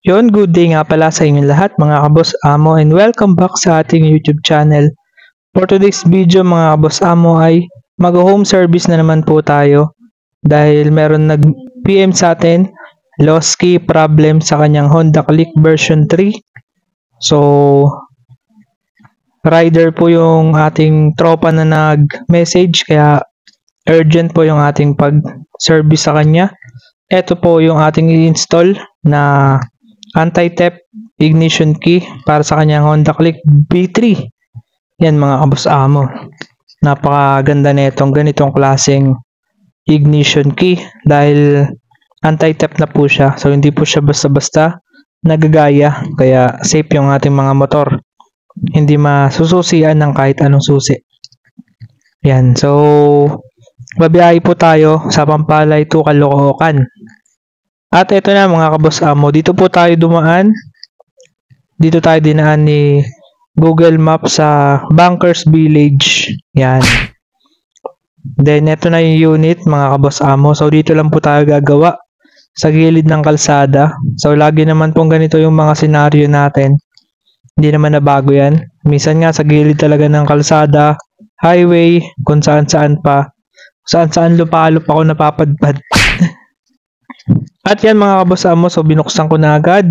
Yon, good day nga pala sa inyong lahat mga kaboss amo and welcome back sa ating YouTube channel. For today's video mga kaboss amo ay mag-home service na naman po tayo dahil meron nag-PM sa atin, lost key problem sa kanyang Honda Click version 3. So, rider po yung ating tropa na nag-message kaya urgent po yung ating pag-service sa kanya. Ito po yung ating i-install na anti-theft ignition key para sa kanyang Honda Click B3. Yan mga kaboss amo. Napakaganda nitong ganitong klaseng ignition key dahil anti-theft na po siya. So hindi po siya basta-basta nagagaya. Kaya safe yung ating mga motor. Hindi masususian ng kahit anong susi. Yan. So babiyahe po tayo sa Pampalay to Caloocan. At ito na mga kaboss amo, dito po tayo dumaan. Dito tayo dinaan ni Google Maps sa Bankers Village. Yan. Then ito na yung unit mga kaboss amo. So dito lang po tayo gagawa sa gilid ng kalsada. So lagi naman pong ganito yung mga senaryo natin. Hindi naman na bago yan. Minsan nga sa gilid talaga ng kalsada, highway, kung saan-saan pa. Saan-saan lupa-lupa ako napapadpad. At yan mga kaboss amo, so binuksan ko na agad.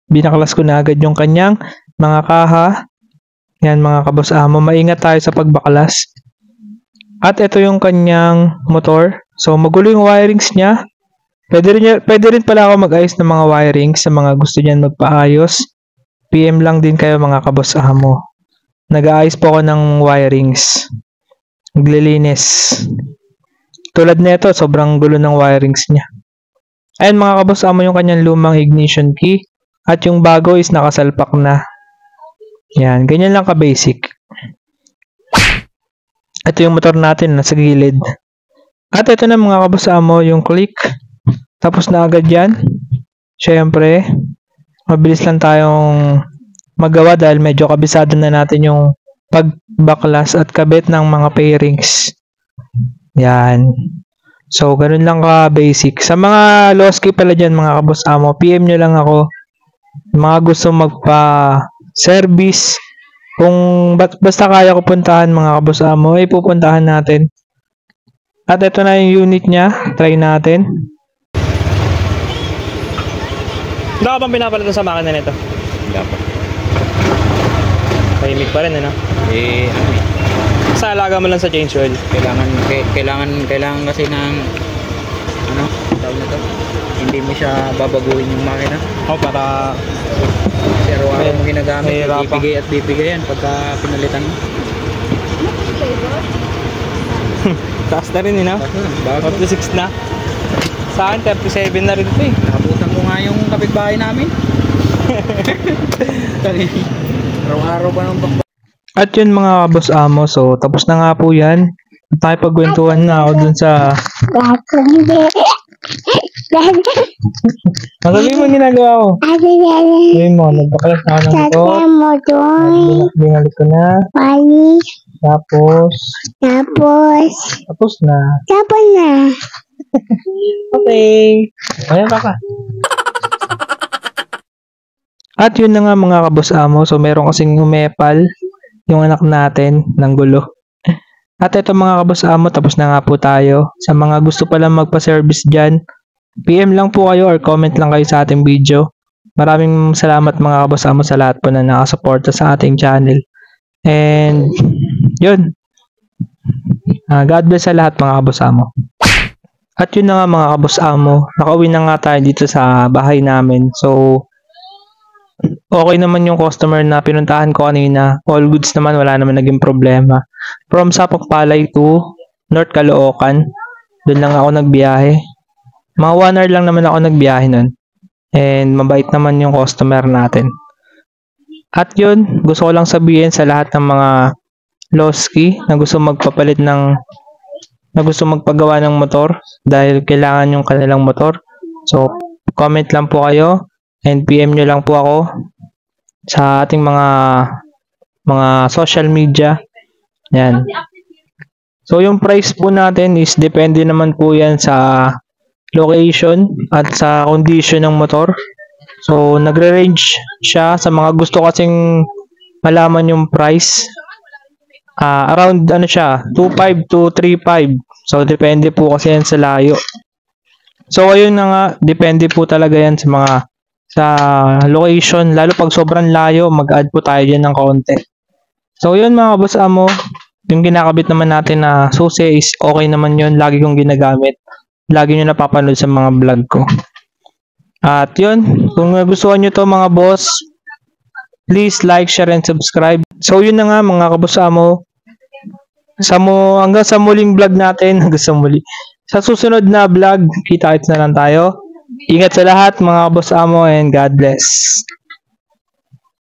Binaklas ko na agad yung kanyang mga kaha. Yan mga kaboss amo, maingat tayo sa pagbaklas. At ito yung kanyang motor. So magulo yung wirings niya. Pwede rin pala ako mag-ayos ng mga wirings sa mga gusto niyan magpaayos. PM lang din kayo mga kaboss amo. Nag-aayos po ako ng wirings. Naglilinis. Tulad nito, sobrang gulo ng wirings niya. Ayan mga kaboss amo yung kanyang lumang ignition key. At yung bago is nakasalpak na. Yan, ganyan lang ka-basic. Ito yung motor natin nasa gilid. At ito na mga kaboss amo yung click. Tapos na agad yan. Siyempre, mabilis lang tayong magawa dahil medyo kabisado na natin yung pagbaklas at kabit ng mga pairings. Yan. So, ganun lang ka-basic. Sa mga lost key pala dyan mga kaboss amo, PM nyo lang ako. Mga gusto magpa-service. Kung basta kaya ko puntahan mga kaboss amo, ay pupuntahan natin. At ito na yung unit niya. Try natin. Hindi ka bang pinapalitan sa makina nito? Hindi pa. Tahimik pa rin, ano? Sa alaga mo lang sa change oil. Kailangan kasi ng ano, tawag na to. Hindi mo siya babaguhin yung makina. Para pero araw mo ginagamit, bibigay at bibigay yan pagka pinalitan mo. Taas na rin, no? 46 na. Sa akin, 37 na rin ito eh. Nakabutan ko nga yung kapitbahay namin. Araw-araw ba ng bakba? At yun mga boss amo, so tapos na nga po yan. Tayo pagkwentuhan na ako dun sa... Sabi mo ginagawa ko. Sabi mo, nagbakalas na ako ng ito. Binalik ko na. Tapos na. Okay. Ayan ka. At yun na nga mga kaboss amo, so meron kasing umepal yung anak natin ng gulo. At ito mga kaboss amo, tapos na nga po tayo. Sa mga gusto palang magpa-service dyan, PM lang po kayo or comment lang kayo sa ating video. Maraming salamat mga kaboss amo sa lahat po na nakasuporta sa ating channel. And yun. God bless sa lahat mga kaboss amo. At yun na nga mga kaboss amo, nakauwi na nga tayo dito sa bahay namin. So okay naman yung customer na pinuntahan ko kanina. All goods naman, wala naman naging problema. From Pampalay to North Caloocan, doon lang ako nagbiyahe. Mga 1 hour lang naman ako nagbiyahe nun. And mabait naman yung customer natin. At yun, gusto ko lang sabihin sa lahat ng mga lost key na gusto magpapalit ng na gusto magpagawa ng motor dahil kailangan yung kanilang motor. So, comment lang po kayo. And PM nyo lang po ako sa ating mga social media. Yan. So yung price po natin is depende naman po yan sa location at sa condition ng motor. So, nagre-range siya sa mga gusto kasing malaman yung price. Around ano siya, 2.5 to 3.5. So, depende po kasi yan sa layo. So, ayun na nga, depende po talaga yan sa location. Lalo pag sobrang layo, mag-add po tayo dyan ng konti. So, yun mga boss amo, yung kinakabit naman natin na susi is okay naman yun. Lagi kong ginagamit. Lagi nyo napapanood sa mga vlog ko. At yun, kung nagustuhan nyo to mga boss, please like, share, and subscribe. So yun na nga mga kaboss amo. Hanggang sa muling vlog natin, Sa susunod na vlog, kita-kits na lang tayo. Ingat sa lahat mga kaboss amo and God bless.